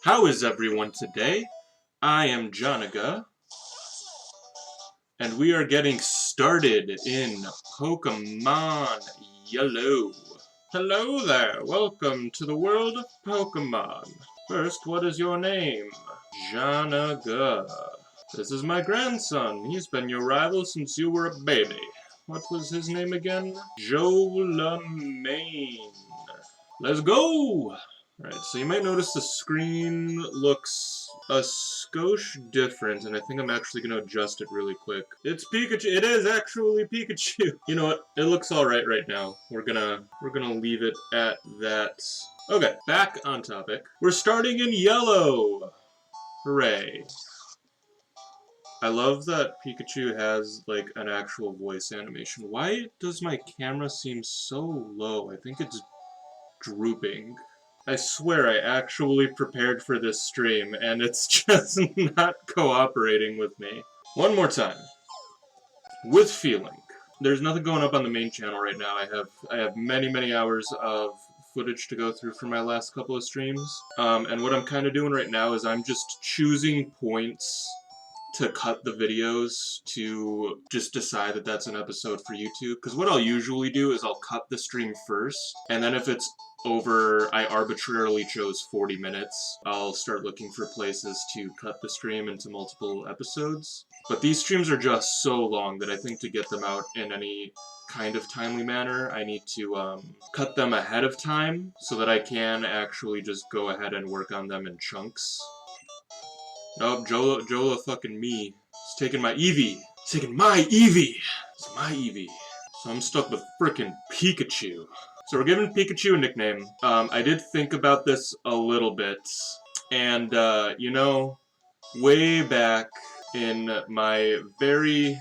How is everyone today? I am Janaga, and we are getting started in Pokemon Yellow. Hello there, welcome to the world of Pokemon. First, what is your name? Janaga. This is my grandson. He's been your rival since you were a baby. What was his name again? Jolamain. Let's go! Alright, so you might notice the screen looks a skosh different, and I think I'm actually going to adjust it really quick. It's Pikachu! It is actually Pikachu! You know what? It looks alright right now. We're gonna leave it at that. Okay, back on topic. We're starting in yellow! Hooray. I love that Pikachu has, like, an actual voice animation. Why does my camera seem so low? I think it's drooping. I swear I actually prepared for this stream, and it's just not cooperating with me. One more time. With feeling. There's nothing going up on the main channel right now. I have many hours of footage to go through for my last couple of streams. And what I'm kind of doing right now is I'm just choosing points to cut the videos to just decide that that's an episode for YouTube. Because what I'll usually do is I'll cut the stream first, and then if it's over, I arbitrarily chose 40 minutes, I'll start looking for places to cut the stream into multiple episodes. But these streams are just so long that I think to get them out in any kind of timely manner, I need to cut them ahead of time so that I can actually just go ahead and work on them in chunks. Nope, Jola fucking me. He's taking my Eevee. He's taking my Eevee! It's my Eevee. So I'm stuck with frickin' Pikachu. So we're giving Pikachu a nickname. I did think about this a little bit. And, you know, way back in my very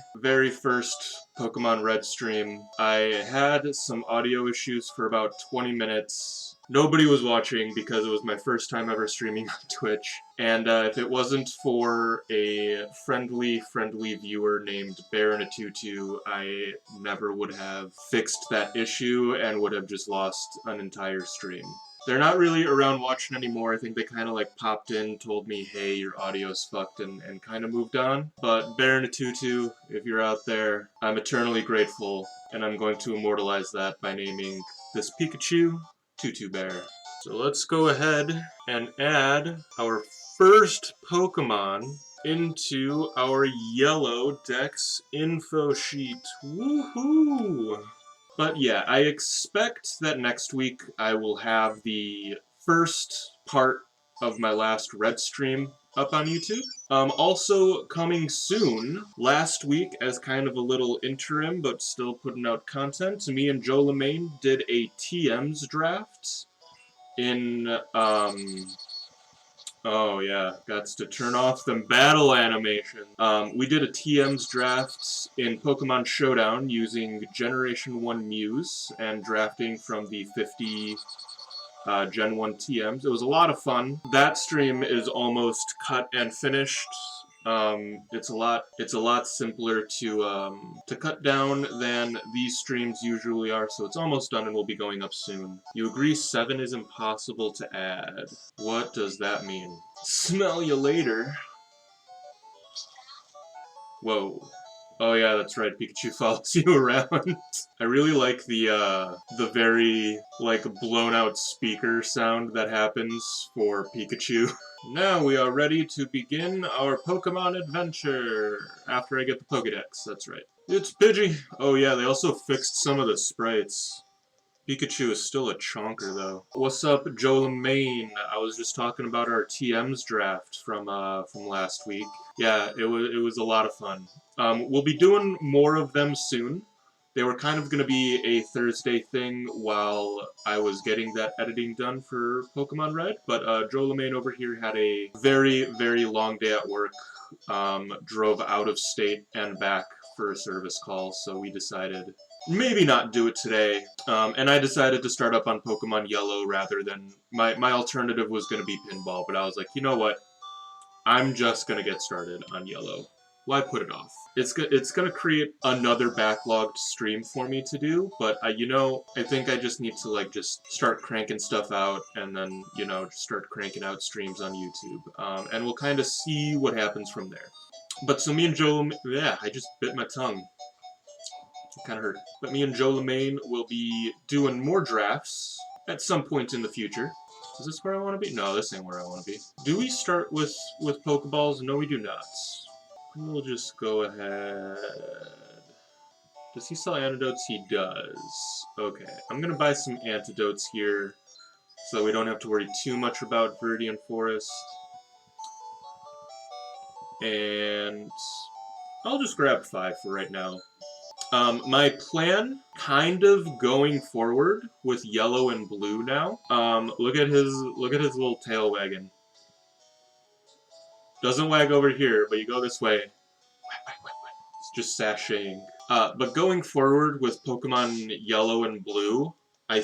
first Pokemon Red stream, I had some audio issues for about 20 minutes. Nobody was watching because it was my first time ever streaming on Twitch. And if it wasn't for a friendly viewer named Bear in a Tutu, I never would have fixed that issue and would have just lost an entire stream. They're not really around watching anymore. I think they kind of like popped in, told me, hey, your audio's fucked, and kind of moved on. But Bear in a Tutu, if you're out there, I'm eternally grateful, and I'm going to immortalize that by naming this Pikachu Tutu Bear. So let's go ahead and add our first Pokemon into our yellow Dex info sheet. Woohoo! But yeah, I expect that next week I will have the first part of my last Red stream up on YouTube. Also coming soon, last week as kind of a little interim but still putting out content, me and Jolamain did a TMs draft in, oh yeah, got to turn off them battle animations. We did a TMs draft in Pokemon Showdown using Generation 1 Muse and drafting from the 50 Gen 1 TMs. It was a lot of fun. That stream is almost cut and finished. It's a lot simpler to cut down than these streams usually are, so it's almost done and will be going up soon. You agree 7 is impossible to add. What does that mean? Smell you later. Whoa. Oh yeah, that's right, Pikachu follows you around. I really like the very, like, blown-out speaker sound that happens for Pikachu. Now we are ready to begin our Pokemon adventure. After I get the Pokedex, that's right. It's Pidgey! Oh yeah, they also fixed some of the sprites. Pikachu is still a chonker, though. What's up, Jolamain? I was just talking about our TMs draft from last week. Yeah, it was a lot of fun. We'll be doing more of them soon. They were kind of going to be a Thursday thing while I was getting that editing done for Pokemon Red, but Jolamain over here had a very long day at work, drove out of state and back for a service call, so we decided maybe not do it today, and I decided to start up on Pokemon Yellow rather than, my alternative was going to be Pinball, but I was like, you know what, I'm just going to get started on Yellow. why put it off? It's gonna create another backlogged stream for me to do, but you know, I think I just need to like just start cranking stuff out and then, you know, just start cranking out streams on YouTube. And we'll kind of see what happens from there. But so me and Joe, yeah, I just bit my tongue. It kind of hurt. But me and Joe Lemaine will be doing more drafts at some point in the future. Is this where I want to be? No, this ain't where I want to be. Do we start with Pokeballs? No, we do not. We'll just go ahead. Does he sell antidotes? He does. Okay, I'm gonna buy some antidotes here so we don't have to worry too much about Viridian Forest. And I'll just grab 5 for right now. My plan, kind of going forward with yellow and blue now. Look at his little tail wagging. Doesn't wag over here, but you go this way. It's just sashaying. But going forward with Pokemon Yellow and Blue, I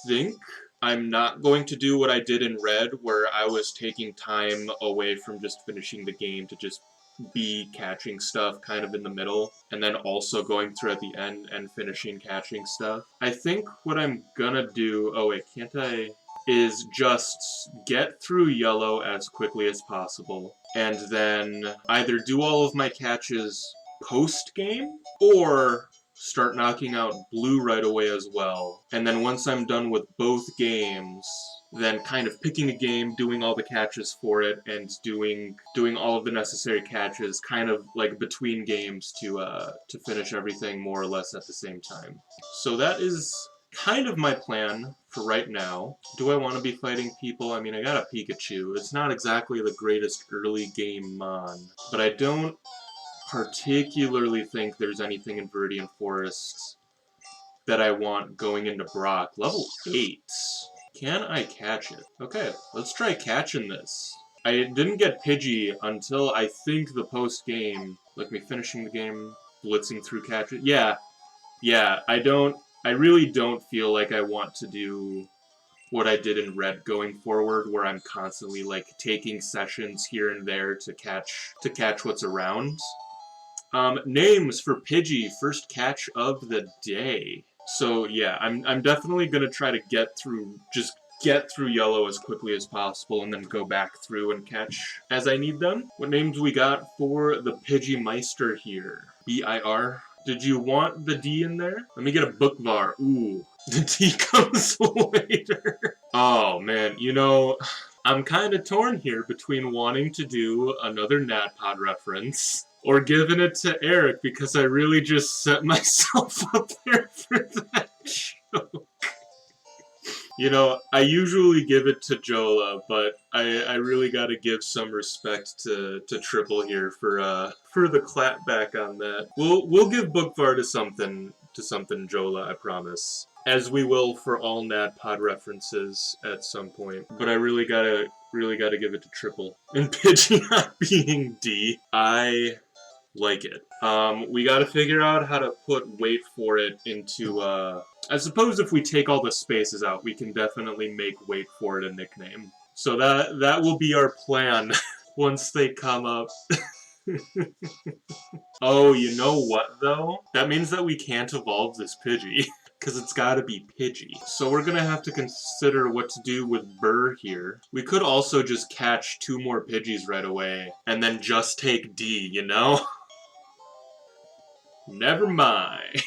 think I'm not going to do what I did in Red, where I was taking time away from just finishing the game to just be catching stuff kind of in the middle, and then also going through at the end and finishing catching stuff. I think what I'm gonna do, oh wait, can't I, is just get through Yellow as quickly as possible, and then either do all of my catches post-game, or start knocking out Blue right away as well. And then once I'm done with both games, then kind of picking a game, doing all the catches for it, and doing all of the necessary catches kind of like between games to finish everything more or less at the same time. So that is kind of my plan for right now. Do I want to be fighting people? I mean, I got a Pikachu. It's not exactly the greatest early game mon, but I don't particularly think there's anything in Viridian Forest that I want going into Brock. Level 8. Can I catch it? Okay, let's try catching this. I didn't get Pidgey until I think the post-game, like me finishing the game, blitzing through catches. Yeah, I really don't feel like I want to do what I did in Red going forward, where I'm constantly like taking sessions here and there to catch what's around. Names for Pidgey, first catch of the day. So yeah, I'm definitely gonna try to get through Yellow as quickly as possible, and then go back through and catch as I need them. What names we got for the Pidgeymeister here? B-I-R. Did you want the D in there? Let me get a Bookvar. Ooh, the D comes later. Oh man, you know, I'm kind of torn here between wanting to do another NatPod reference or giving it to Eric, because I really just set myself up there for that joke. You know, I usually give it to Jola, but I really gotta give some respect to Triple here for the clap back on that. We'll give Bookvar to something Jola, I promise. As we will for all NatPod references at some point. But I really gotta give it to Triple. And Pidgey not being D, I like it. We gotta figure out how to put wait for it into, I suppose if we take all the spaces out, we can definitely make wait for it a nickname. So that will be our plan once they come up. Oh, you know what, though? That means that we can't evolve this Pidgey, because it's gotta be Pidgey. So we're gonna have to consider what to do with Burr here. We could also just catch 2 more Pidgeys right away, and then just take D, you know? Never mind.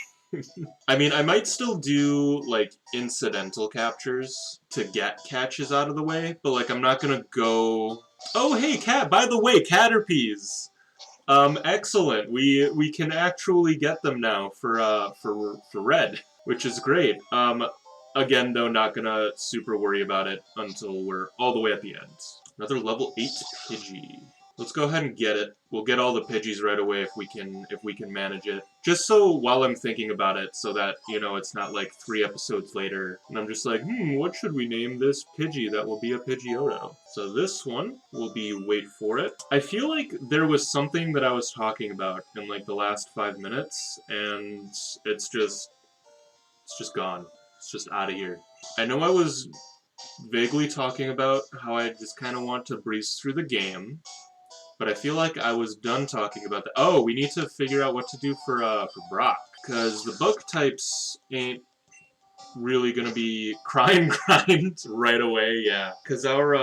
I mean, I might still do, like, incidental captures to get catches out of the way, but, like, I'm not gonna go... Oh, hey, Cat! By the way, Caterpies! Excellent. We can actually get them now for Red, which is great. Again, though, not gonna super worry about it until we're all the way at the end. Another level 8 Pidgey. Let's go ahead and get it. We'll get all the Pidgeys right away if we can manage it. Just so while I'm thinking about it, so that, you know, it's not like 3 episodes later, and I'm just like, what should we name this Pidgey that will be a Pidgeotto? So this one will be wait for it. I feel like there was something that I was talking about in like the last 5 minutes, and it's just gone. It's just out of here. I know I was vaguely talking about how I just kind of want to breeze through the game. But I feel like I was done talking about that. Oh, we need to figure out what to do for Brock. Because the bug types ain't really gonna be crying grind right away, yeah. Because our,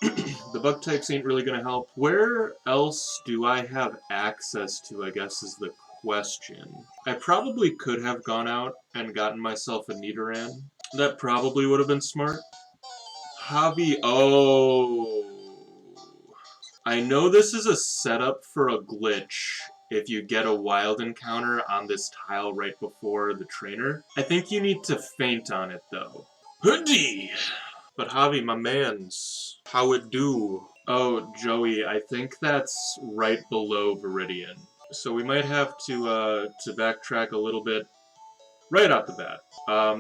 the bug types ain't really gonna help. Where else do I have access to, I guess, is the question. I probably could have gone out and gotten myself a Nidoran. That probably would have been smart. Javi, oh. I know this is a setup for a glitch if you get a wild encounter on this tile right before the trainer. I think you need to feint on it though. Hoodie! But Javi, my mans, how it do? Oh, Joey, I think that's right below Viridian. So we might have to backtrack a little bit right off the bat.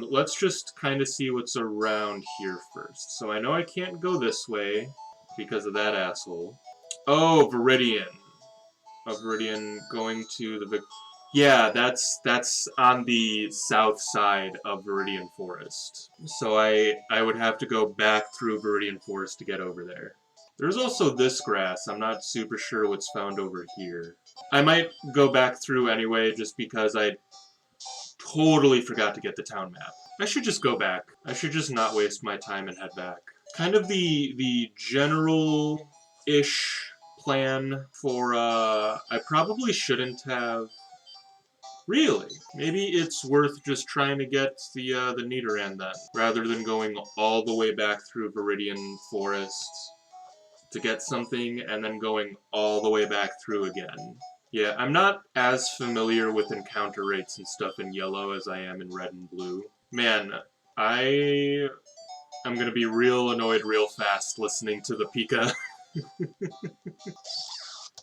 Let's just kind of see what's around here first. So I know I can't go this way because of that asshole. Oh, Viridian. A Viridian going to the... Yeah, that's on the south side of Viridian Forest. So I would have to go back through Viridian Forest to get over there. There's also this grass. I'm not super sure what's found over here. I might go back through anyway just because I totally forgot to get the town map. I should just go back. I should just not waste my time and head back. Kind of the general-ish plan for, I probably shouldn't have... Really? Maybe it's worth just trying to get the Nidoran then, rather than going all the way back through Viridian Forest to get something and then going all the way back through again. Yeah, I'm not as familiar with encounter rates and stuff in yellow as I am in red and blue. Man, I'm gonna be real annoyed real fast listening to the Pika.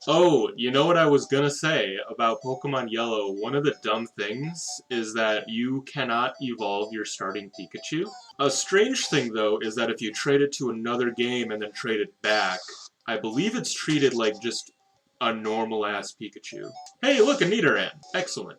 Oh, you know what I was gonna say about Pokemon Yellow? One of the dumb things is that you cannot evolve your starting Pikachu. A strange thing, though, is that if you trade it to another game and then trade it back, I believe it's treated like just a normal-ass Pikachu. Hey, look, a Nidoran! Excellent.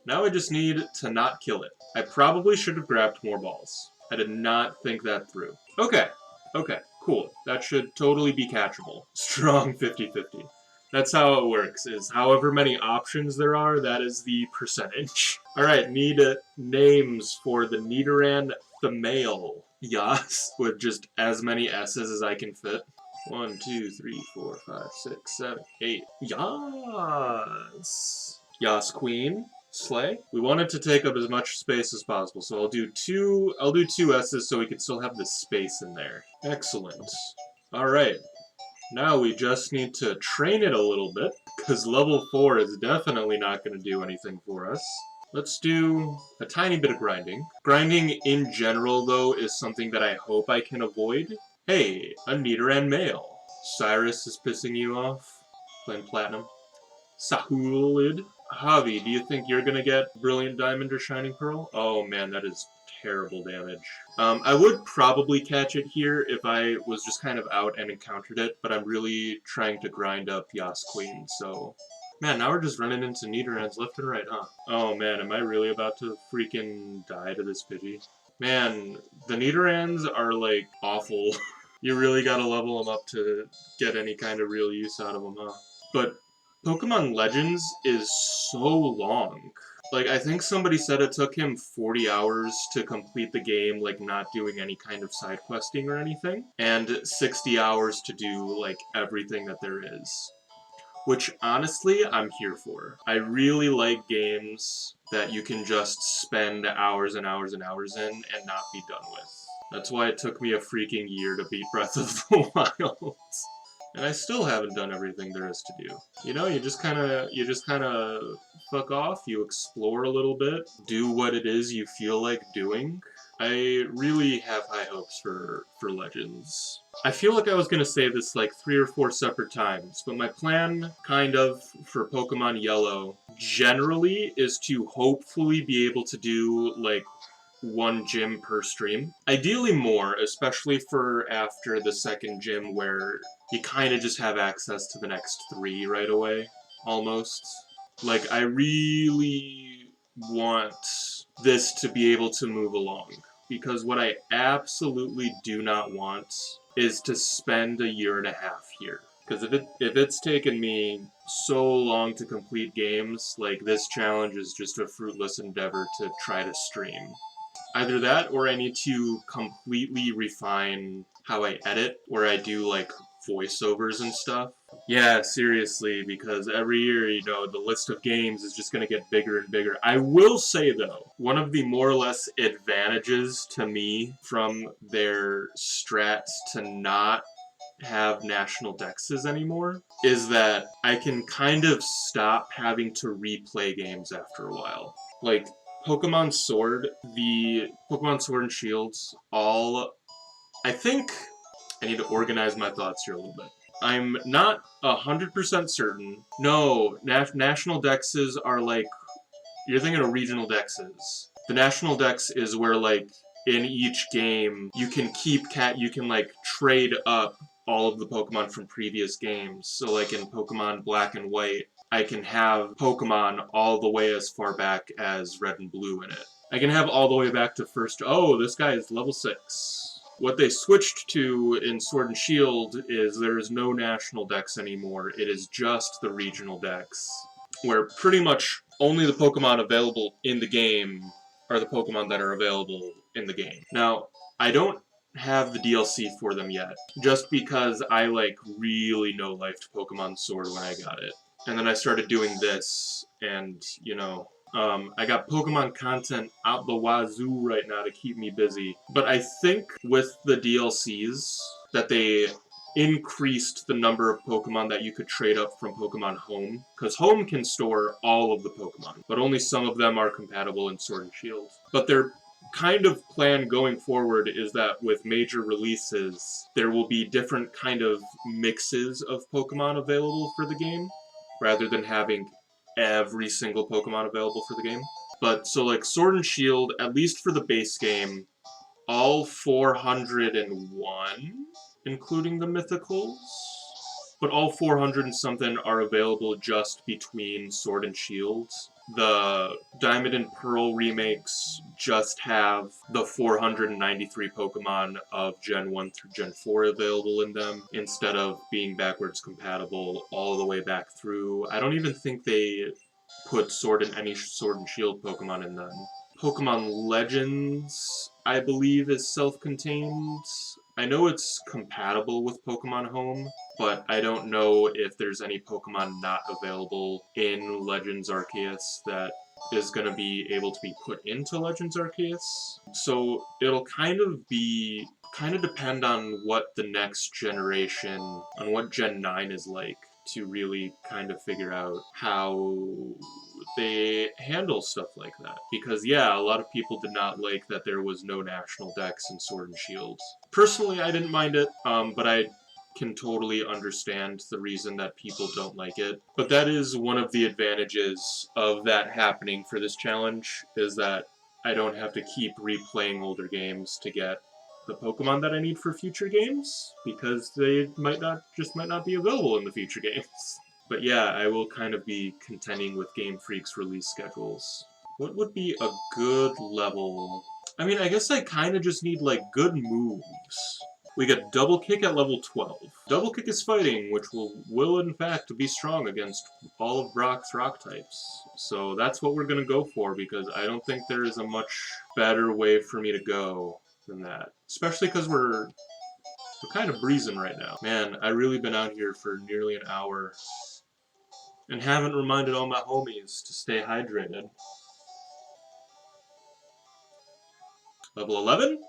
Now I just need to not kill it. I probably should have grabbed more balls. I did not think that through. Okay. Okay, cool. That should totally be catchable. Strong 50-50. That's how it works, is however many options there are, that is the percentage. Alright, need names for the Nidoran female. Yas, with just as many S's as I can fit. 1, 2, 3, 4, 5, 6, 7, 8. Yas! Yas Queen. Slay. We wanted to take up as much space as possible, so I'll do two S's so we can still have the space in there. Excellent. Alright. Now we just need to train it a little bit, because level 4 is definitely not going to do anything for us. Let's do a tiny bit of grinding. Grinding in general, though, is something that I hope I can avoid. Hey, a Nidoran male. Cyrus is pissing you off. Playing Platinum. Sahulid. Javi, do you think you're gonna get Brilliant Diamond or Shining Pearl? Oh man, that is terrible damage. I would probably catch it here if I was just kind of out and encountered it, but I'm really trying to grind up Yas Queen, so... Man, now we're just running into Nidorans left and right, huh? Oh man, am I really about to freaking die to this Pidgey? Man, the Nidorans are, like, awful. You really gotta level them up to get any kind of real use out of them, huh? But Pokemon Legends is so long. Like, I think somebody said it took him 40 hours to complete the game, like, not doing any kind of side questing or anything, and 60 hours to do, like, everything that there is. Which, honestly, I'm here for. I really like games that you can just spend hours and hours and hours in and not be done with. That's why it took me a freaking year to beat Breath of the Wild. And I still haven't done everything there is to do. You know, you just kinda fuck off, you explore a little bit, do what it is you feel like doing. I really have high hopes for Legends. I feel like I was gonna say this like 3 or 4 separate times, but my plan, kind of, for Pokemon Yellow, generally, is to hopefully be able to do, like, 1 gym per stream. Ideally more, especially for after the second gym where you kind of just have access to the next 3 right away, almost. Like, I really want this to be able to move along, because what I absolutely do not want is to spend a year and a half here. Because if it's taken me so long to complete games, like this challenge is just a fruitless endeavor to try to stream. Either that or I need to completely refine how I edit, where I do like voiceovers and stuff. Yeah, seriously, because every year, the list of games is just going to get bigger and bigger. I will say, though, one of the more or less advantages to me from their strats to not have national dexes anymore is that I can kind of stop having to replay games after a while. Like, Pokemon Sword, the Pokemon Sword and Shields, all. I think I need to organize my thoughts here a little bit. I'm not 100% certain. No, national dexes are like. You're thinking of regional dexes. The national dex is where, like, in each game, you can, like, trade up all of the Pokemon from previous games. So, like, in Pokemon Black and White, I can have Pokemon all the way as far back as Red and Blue in it. I can have all the way back to first. Oh, this guy is level 6. What they switched to in Sword and Shield is there is no national dex anymore. It is just the regional dex, where pretty much only the Pokemon available in the game are the Pokemon that are available in the game. Now, I don't have the DLC for them yet, just because I, like, really no-lifed Pokemon Sword when I got it. And then I started doing this, and, I got Pokemon content out the wazoo right now to keep me busy. But I think with the DLCs that they increased the number of Pokemon that you could trade up from Pokemon Home, because Home can store all of the Pokemon, but only some of them are compatible in Sword and Shield. But their kind of plan going forward is that with major releases, there will be different kind of mixes of Pokemon available for the game, rather than having every single Pokemon available for the game. But so like Sword and Shield, at least for the base game, all 401, including the mythicals. But all 400 and something are available just between Sword and Shield. The Diamond and Pearl remakes just have the 493 Pokemon of Gen 1 through Gen 4 available in them, instead of being backwards compatible all the way back through. I don't even think they put any Sword and Shield Pokemon in them. Pokemon Legends, I believe, is self-contained. I know it's compatible with Pokemon Home, but I don't know if there's any Pokemon not available in Legends Arceus that is going to be able to be put into Legends Arceus. So it'll kind of depend on what the next generation, on what Gen 9 is like, to really kind of figure out how they handle stuff like that. Because, yeah, a lot of people did not like that there was no national dex in Sword and Shield. Personally, I didn't mind it, but I can totally understand the reason that people don't like it. But that is one of the advantages of that happening for this challenge, is that I don't have to keep replaying older games to get the Pokemon that I need for future games, because they might not be available in the future games. But yeah, I will kind of be contending with Game Freak's release schedules. What would be a good level? I mean, I guess I kind of just need, like, good moves. We got Double Kick at level 12. Double Kick is fighting, which will in fact be strong against all of Brock's rock types. So that's what we're going to go for, because I don't think there is a much better way for me to go than that. Especially because we're kind of breezing right now. Man, I really been out here for nearly an hour and haven't reminded all my homies to stay hydrated. Level 11?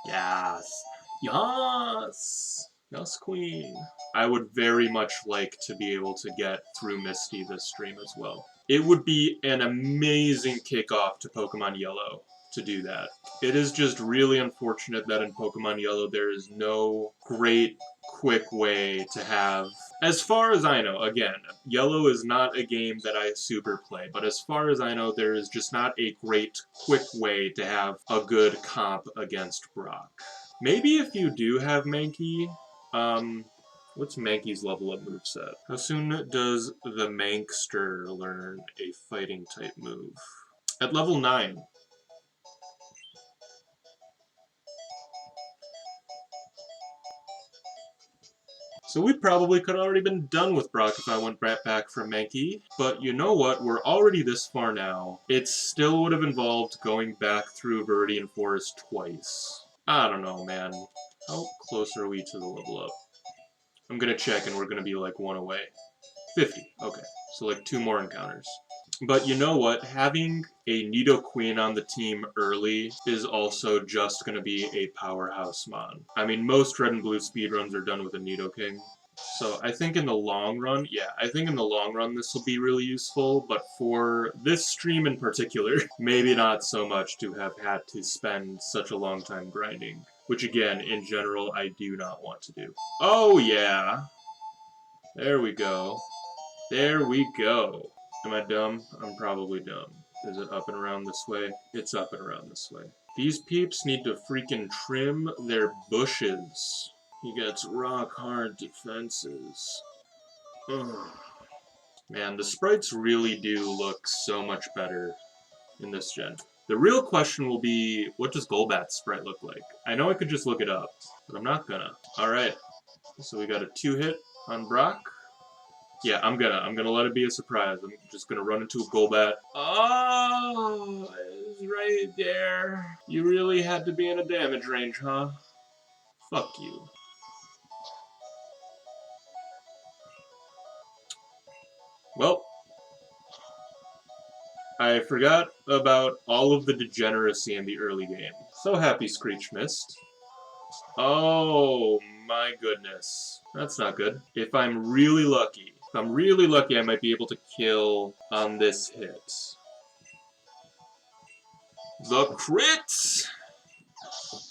Yes. Yes! Yes, Queen. I would very much like to be able to get through Misty this stream as well. It would be an amazing kickoff to Pokemon Yellow to do that. It is just really unfortunate that in Pokemon Yellow there is no great, quick way to have... As far as I know, again, Yellow is not a game that I super play, but as far as I know, there is just not a great, quick way to have a good comp against Brock. Maybe if you do have Mankey, what's Mankey's level up moveset? How soon does the Mankster learn a fighting type move? At level 9. So we probably could have already been done with Brock if I went back from Mankey. But you know what? We're already this far now. It still would have involved going back through Viridian Forest twice. I don't know, man. How close are we to the level up? I'm gonna check and we're gonna be like one away. 50. Okay. So like 2 more encounters. But you know what? Having a Nidoqueen on the team early is also just going to be a powerhouse mon. I mean, most Red and Blue speedruns are done with a Nidoking. So I think in the long run, this will be really useful, but for this stream in particular, maybe not so much to have had to spend such a long time grinding. Which again, in general, I do not want to do. Oh yeah! There we go. There we go. Am I dumb? I'm probably dumb. Is it up and around this way? It's up and around this way. These peeps need to freaking trim their bushes. He gets rock hard defenses. Ugh. Man, the sprites really do look so much better in this gen. The real question will be, what does Golbat's sprite look like? I know I could just look it up, but I'm not gonna. Alright, so we got a 2-hit on Brock. Yeah, I'm gonna let it be a surprise. I'm just gonna run into a Golbat. Oh, it's right there. You really had to be in a damage range, huh? Fuck you. Well, I forgot about all of the degeneracy in the early game. So happy Screech missed. Oh my goodness. That's not good. If I'm really lucky, I might be able to kill on this hit. The crits!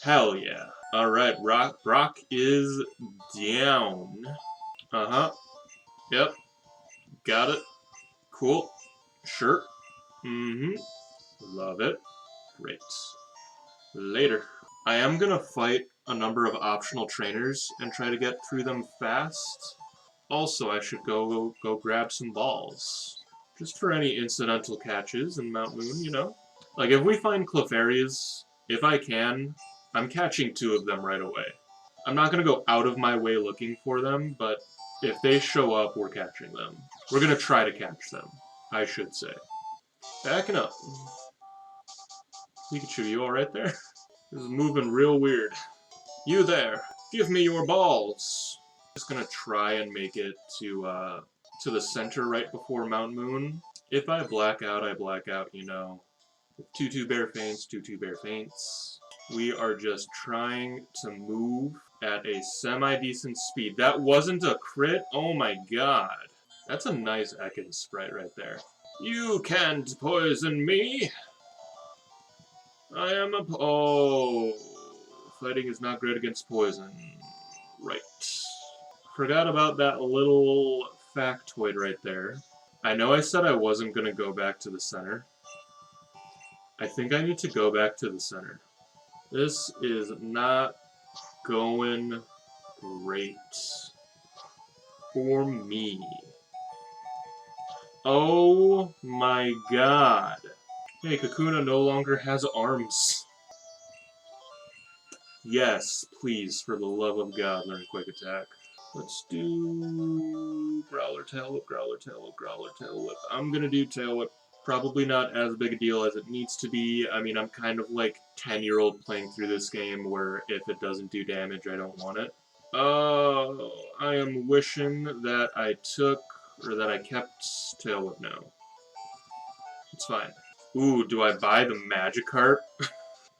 Hell yeah. Alright, Brock is down. Uh-huh. Yep. Got it. Cool. Sure. Mm-hmm. Love it. Great. Later. I am gonna fight a number of optional trainers and try to get through them fast. Also, I should go grab some balls. Just for any incidental catches in Mount Moon, you know? Like, if we find Clefairies, if I can, I'm catching 2 of them right away. I'm not gonna go out of my way looking for them, but if they show up, we're catching them. We're gonna try to catch them, I should say. Backing up. Pikachu, you alright there? This is moving real weird. You there, give me your balls! Just gonna try and make it to the center right before Mount Moon. If I black out, I black out, you know. 2-2 bear feints, 2-2 bear feints. We are just trying to move at a semi-decent speed. That wasn't a crit? Oh my god. That's a nice Ekans sprite right there. You can't poison me! I am a... Oh... Fighting is not great against poison. Right. Forgot about that little factoid right there. I know I said I wasn't going to go back to the center. I think I need to go back to the center. This is not going great for me. Oh my god. Hey, Kakuna no longer has arms. Yes, please, for the love of God, learn Quick Attack. Let's do Growler Tail Whip, Growler Tail Whip, Growler Tail Whip. I'm gonna do Tail Whip. Probably not as big a deal as it needs to be. I mean, I'm kind of like 10-year-old playing through this game where if it doesn't do damage, I don't want it. Oh, I am wishing that I took, or that I kept Tail Whip now. It's fine. Ooh, do I buy the Magikarp?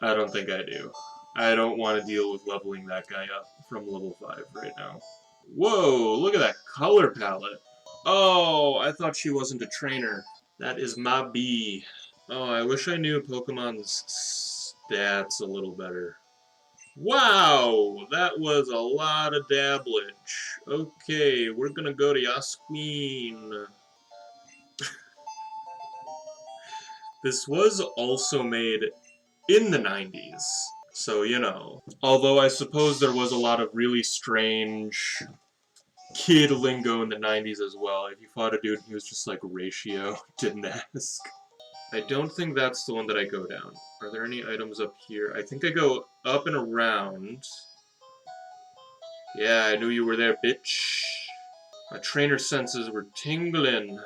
I don't think I do. I don't want to deal with leveling that guy up from level 5 right now. Whoa, look at that color palette. Oh, I thought she wasn't a trainer. That is my bee. Oh, I wish I knew Pokemon's stats a little better. Wow, that was a lot of dabblage. Okay, we're gonna go to Yasqueen. This was also made in the 90s, so you know. Although I suppose there was a lot of really strange kid lingo in the 90s as well. If you fought a dude, he was just like, ratio, didn't ask. I don't think that's the one that I go down. Are there any items up here? I think I go up and around. Yeah, I knew you were there, bitch. My trainer senses were tingling.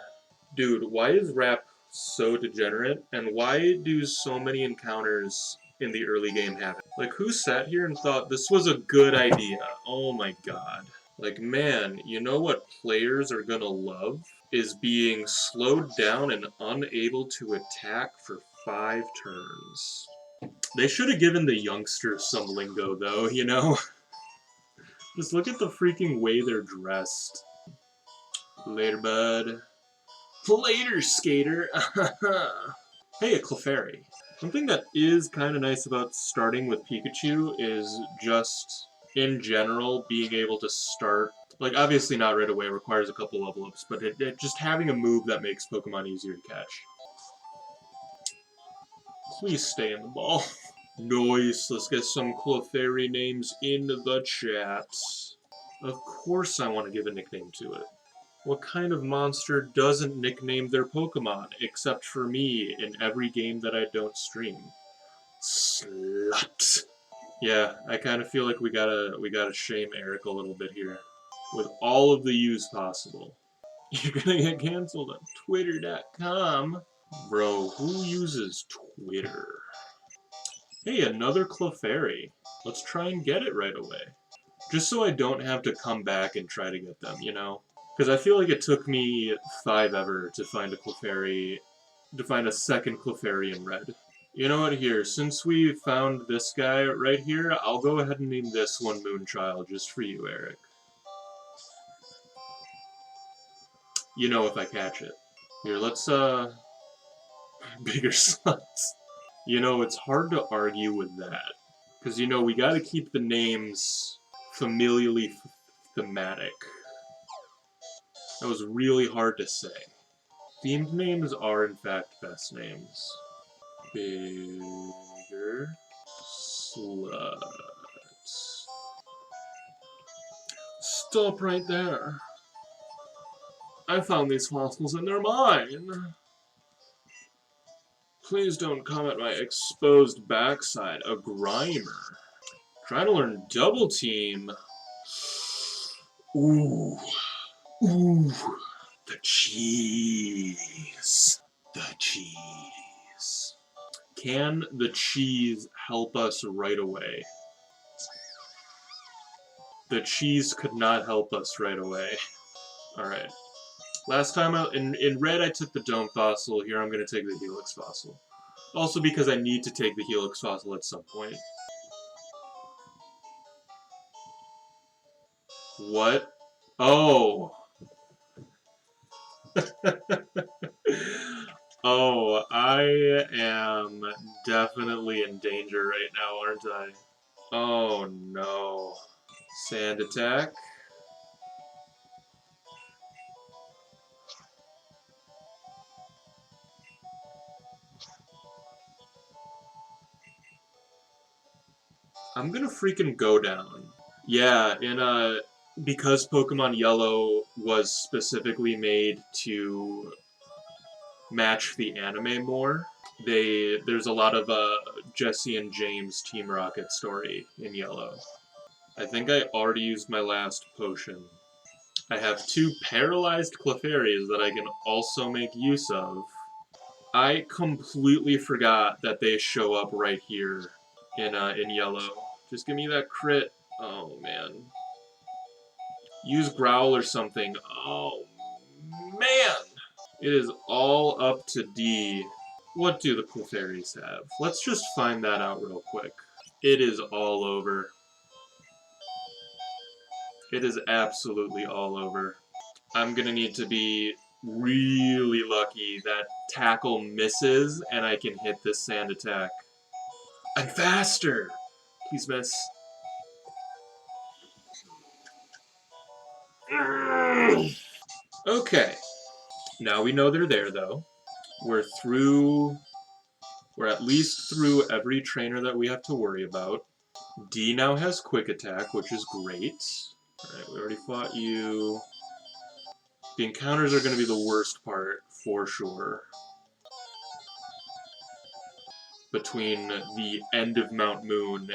Dude, why is rap so degenerate? And why do so many encounters in the early game happen? Like, who sat here and thought this was a good idea? Oh my god. Like, man, you know what players are gonna love? Is being slowed down and unable to attack for 5 turns. They should have given the youngsters some lingo, though, you know? Just look at the freaking way they're dressed. Later, bud. Later, skater! Hey, a Clefairy. Something that is kind of nice about starting with Pikachu is just, in general, being able to start. Like, obviously not right away, requires a couple level ups, but just having a move that makes Pokemon easier to catch. Please stay in the ball. Nice, let's get some Clefairy names in the chat. Of course I want to give a nickname to it. What kind of monster doesn't nickname their Pokemon, except for me in every game that I don't stream? Slut. Yeah, I kind of feel like we gotta shame Eric a little bit here. With all of the use possible. You're gonna get cancelled on Twitter.com. Bro, who uses Twitter? Hey, another Clefairy. Let's try and get it right away. Just so I don't have to come back and try to get them, you know? Because I feel like it took me 5 ever to find a Clefairy, to find a second Clefairy in red. You know what, here, since we found this guy right here, I'll go ahead and name this one Moonchild just for you, Eric. You know if I catch it. Here, let's, bigger sluts. You know, it's hard to argue with that. Because, you know, we gotta keep the names familially thematic. That was really hard to say. Themed names are, in fact, best names. Bigger sluts. Stop right there. I found these fossils and they're mine. Please don't come at my exposed backside, a Grimer. Trying to learn Double Team. Ooh. Ooh. The cheese. The cheese. Can the cheese help us right away? The cheese could not help us right away. Alright. Last time, in red I took the Dome Fossil, here I'm going to take the Helix Fossil. Also because I need to take the Helix Fossil at some point. What? Oh! Oh, I am definitely in danger right now, aren't I? Oh no. Sand attack? I'm gonna freaking go down. Yeah, because Pokemon Yellow was specifically made to match the anime more, there's a lot of Jesse and James Team Rocket story in Yellow. I think I already used my last potion. I have 2 paralyzed Clefairies that I can also make use of. I completely forgot that they show up right here in Yellow. Just give me that crit. Oh man. Use Growl or something. Oh man! It is all up to D. What do the Clefairies have? Let's just find that out real quick. It is all over. It is absolutely all over. I'm gonna need to be really lucky that Tackle misses and I can hit this Sand attack. I'm faster! Please miss. Okay. Now we know they're there, though. We're at least through every trainer that we have to worry about. D now has Quick Attack, which is great. Alright, we already fought you. The encounters are going to be the worst part, for sure. Between the end of Mount Moon.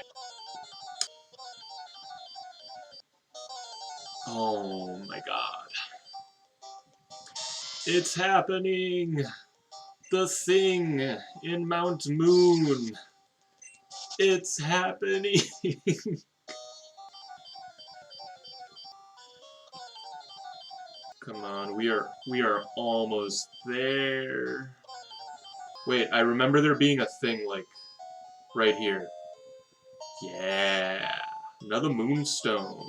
Oh my god. It's happening! The thing in Mount Moon! It's happening! Come on, we are almost there. Wait, I remember there being a thing, like, right here. Yeah! Another moonstone.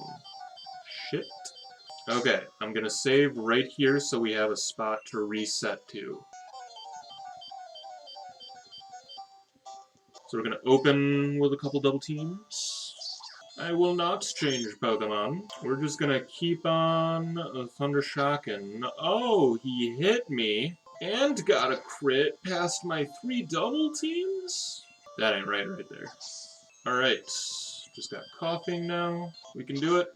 Shit. Okay, I'm gonna save right here so we have a spot to reset to. So we're gonna open with a couple double teams. I will not change Pokemon. We're just gonna keep on Thunder Shocking. Oh, he hit me and got a crit past my 3 double teams? That ain't right there. Alright, just got coughing now. We can do it.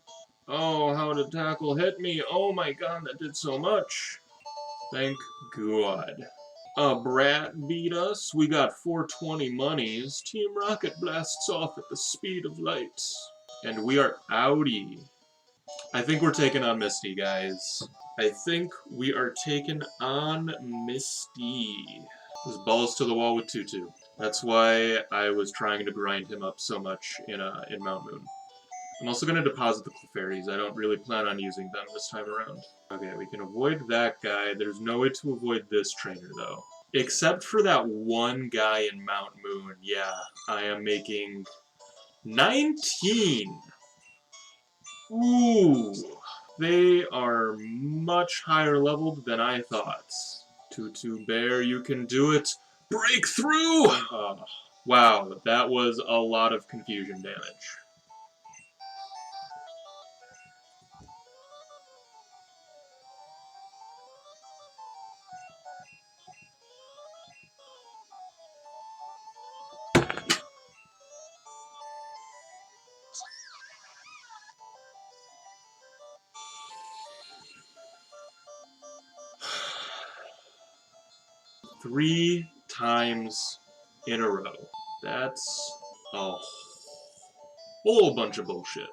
Oh, how did Tackle hit me? Oh my god, that did so much. Thank God. A brat beat us. We got 420 monies. Team Rocket blasts off at the speed of light. And we are outie. I think we're taking on Misty, guys. I think we are taking on Misty. This balls to the wall with Tutu. That's why I was trying to grind him up so much in Mount Moon. I'm also going to deposit the Clefairies. I don't really plan on using them this time around. Okay, we can avoid that guy. There's no way to avoid this trainer, though. Except for that one guy in Mount Moon. Yeah, I am making 19. Ooh. They are much higher leveled than I thought. Tutu Bear, you can do it. Breakthrough! Wow, that was a lot of confusion damage. Three times in a row. That's a whole bunch of bullshit.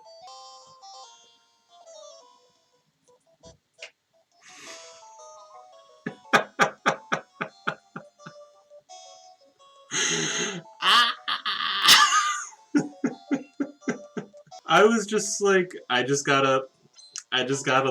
I was just like, I just gotta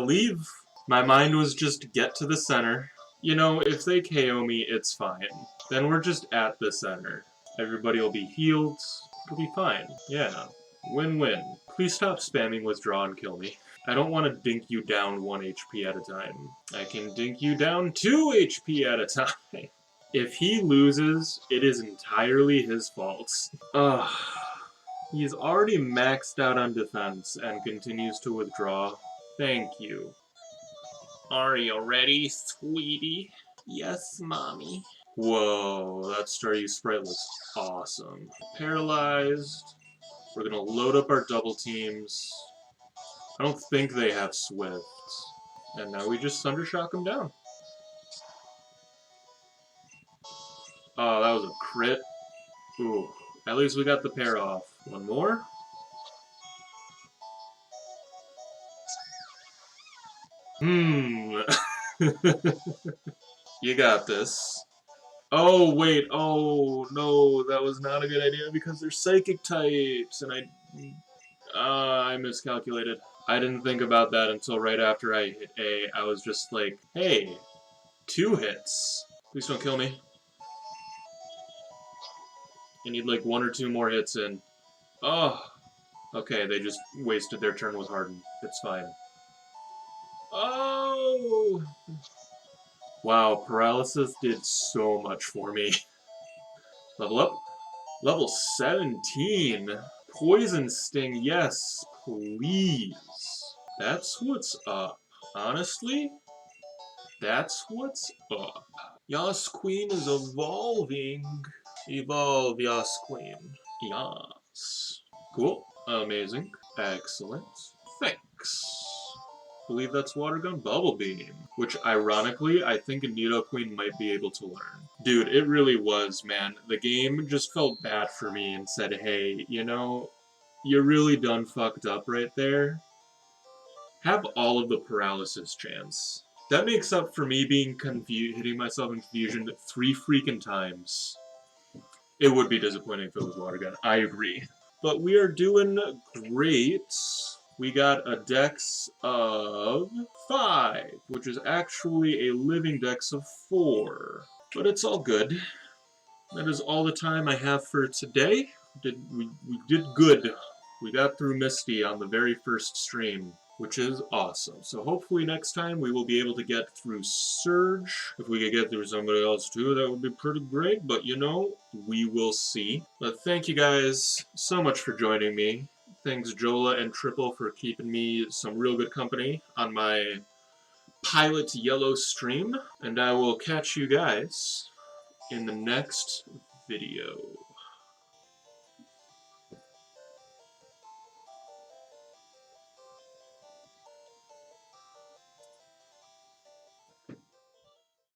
leave. My mind was just get to the center. You know, if they KO me, it's fine. Then we're just at the center. Everybody will be healed. It'll be fine. Yeah. Win-win. Please stop spamming withdraw and kill me. I don't want to dink you down 1 HP at a time. I can dink you down 2 HP at a time. If he loses, it is entirely his fault. Ugh. He's already maxed out on defense and continues to withdraw. Thank you. Are you ready, sweetie? Yes, mommy. Whoa, that Staryu sprite looks awesome. Paralyzed. We're gonna load up our double teams. I don't think they have Swift. And now we just Thundershock them down. Oh, that was a crit. Ooh, at least we got the pair off. One more? You got this. Oh, wait. Oh, no. That was not a good idea because they're psychic types. And I miscalculated. I didn't think about that until right after I hit A. I was just like, hey, 2 hits. Please don't kill me. I need like 1 or 2 more hits in. Oh. Okay, they just wasted their turn with Harden. It's fine. Oh! Wow, Paralysis did so much for me. Level up. Level 17. Poison Sting, yes, please. That's what's up. Honestly, that's what's up. Yas Queen is evolving. Evolve, Yas Queen. Yas. Cool. Amazing. Excellent. Thanks. Believe that's Water Gun Bubble Beam, which ironically I think a Nidoqueen might be able to learn. Dude, it really was, man. The game just felt bad for me and said, hey, you know, you really done fucked up right there. have all of the paralysis chance. That makes up for me being hitting myself in confusion 3 freaking times. It would be disappointing if it was water gun. I agree. But we are doing great. We got a dex of 5, which is actually a living dex of 4. But it's all good. That is all the time I have for today. We did good. We got through Misty on the very first stream, which is awesome. So hopefully next time we will be able to get through Surge. If we could get through somebody else too, that would be pretty great, but you know, we will see. But thank you guys so much for joining me. Thanks Jola and Triple for keeping me some real good company on my Pilot Yellow stream, and I will catch you guys in the next video.